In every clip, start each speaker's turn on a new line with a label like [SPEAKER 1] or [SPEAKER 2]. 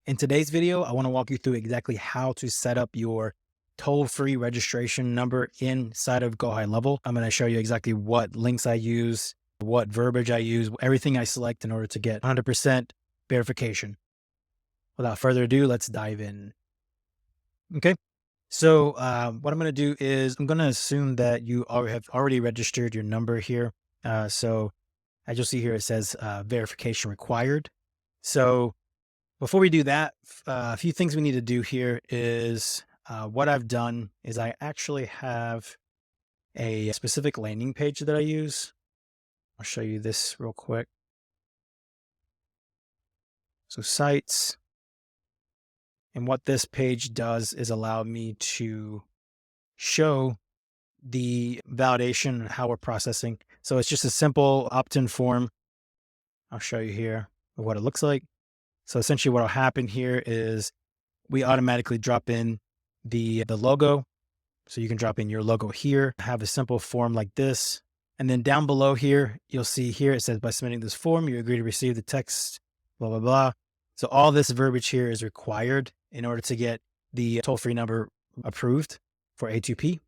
[SPEAKER 1] In today's video, I want to walk you through exactly how to set up your toll-free registration number inside of GoHighLevel. I'm going to show you exactly what links I use, what verbiage I use, everything I select in order to get 100% verification. Without further ado, let's dive in. Okay. So what I'm going to do is I'm going to assume that you have already registered your number here. So as you'll see here, it says verification required. So before we do that, a few things we need to do here is what I've done is I actually have a specific landing page that I use. I'll show you this real quick. So sites, and what this page does is allow me to show the validation and how we're processing. So it's just a simple opt-in form. I'll show you here what it looks like. So essentially what will happen here is we automatically drop in the logo. So you can drop in your logo here, have a simple form like this. And then down below here, you'll see here, it says by submitting this form, you agree to receive the text, blah, blah, blah. So all this verbiage here is required in order to get the toll-free number approved for A2P.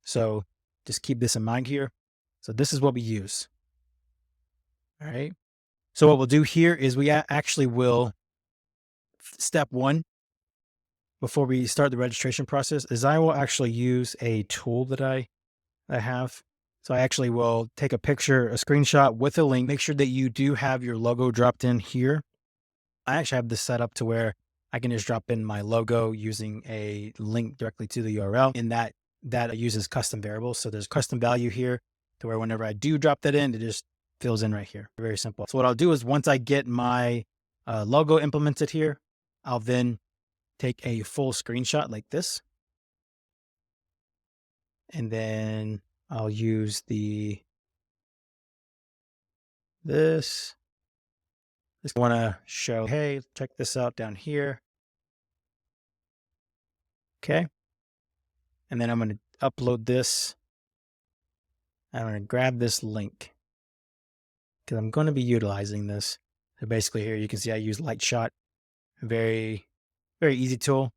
[SPEAKER 1] So just keep this in mind here. So this is what we use. All right. So what we'll do here is we actually will, step one, before we start the registration process, is I will actually use a tool that I have. So I actually will take a picture, a screenshot with a link, make sure that you do have your logo dropped in here. I actually have this set up to where I can just drop in my logo using a link directly to the URL, and that uses custom variables. So there's custom value here to where whenever I do drop that in, it just fills in right here. Very simple. So what I'll do is once I get my logo implemented here, I'll then take a full screenshot like this. And then I'll use this. Just want to show, hey, check this out down here. Okay. And then I'm going to upload this. I'm going to grab this link because I'm going to be utilizing this. So basically here you can see I use Lightshot, a very, very easy tool.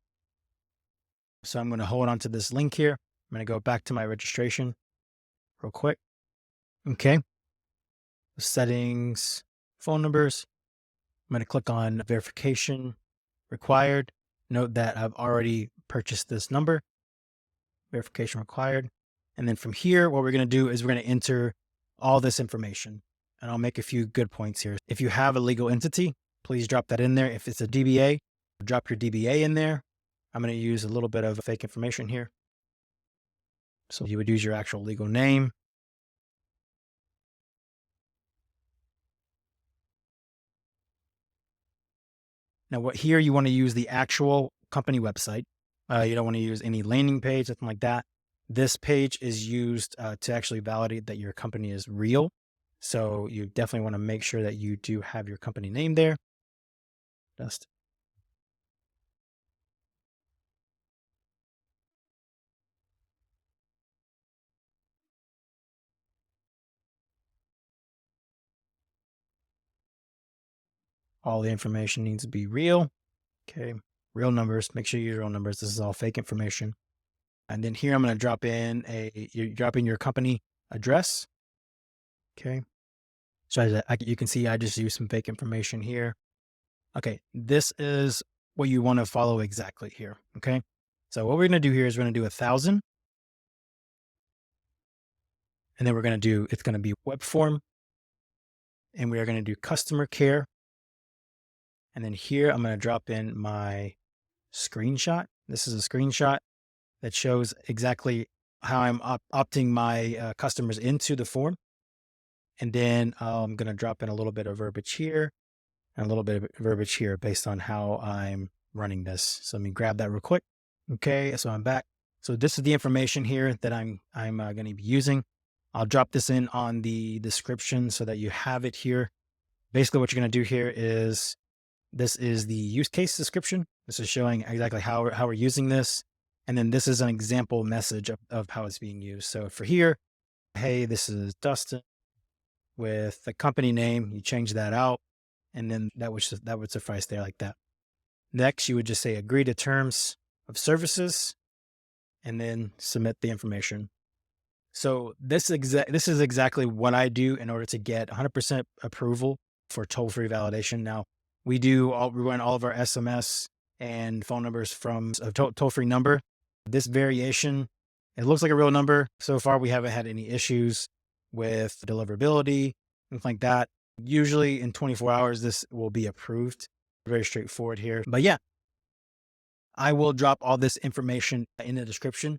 [SPEAKER 1] So I'm going to hold on to this link here. I'm going to go back to my registration real quick. Okay. Settings, phone numbers. I'm going to click on verification required. Note that I've already purchased this number, verification required. And then from here, what we're going to do is we're going to enter all this information. And I'll make a few good points here. If you have a legal entity, please drop that in there. If it's a DBA, drop your DBA in there. I'm going to use a little bit of fake information here. So you would use your actual legal name. Now, what here you want to use the actual company website. You don't want to use any landing page, something like that. This page is used to actually validate that your company is real. So you definitely want to make sure that you do have your company name there. Just all the information needs to be real. Okay, real numbers. Make sure you use real numbers. This is all fake information. And then here I'm going to drop in your company address. Okay. So you can see I just used some fake information here. Okay, this is what you want to follow exactly here. Okay. So what we're going to do here is we're going to do 1,000. And then it's going to be web form. And we are going to do customer care. And then here I'm going to drop in my screenshot. This is a screenshot that shows exactly how I'm opting my customers into the form. And then I'm going to drop in a little bit of verbiage here and a little bit of verbiage here based on how I'm running this. So let me grab that real quick. Okay, so I'm back. So this is the information here that I'm going to be using. I'll drop this in on the description so that you have it here. Basically what you're going to do here is, this is the use case description. This is showing exactly how we're using this. And then this is an example message of how it's being used. So for here, hey, this is Dustin with the company name. You change that out, and then that would suffice there like that. Next, you would just say agree to terms of services and then submit the information. So this is exactly what I do in order to get 100% approval for toll-free validation. Now, we run all of our SMS and phone numbers from a toll-free number. This variation, it looks like a real number. So far, we haven't had any issues with deliverability, things like that. Usually in 24 hours, this will be approved. Very straightforward here. But yeah, I will drop all this information in the description.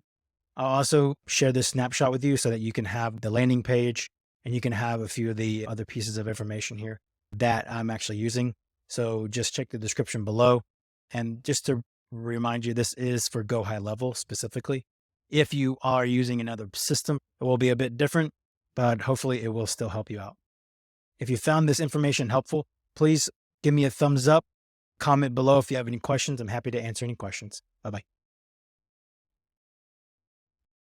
[SPEAKER 1] I'll also share this snapshot with you so that you can have the landing page and you can have a few of the other pieces of information here that I'm actually using. So just check the description below. And just to remind you, this is for GoHighLevel specifically. If you are using another system, it will be a bit different, but hopefully it will still help you out. If you found this information helpful, please give me a thumbs up, comment below if you have any questions. I'm happy to answer any questions. Bye-bye.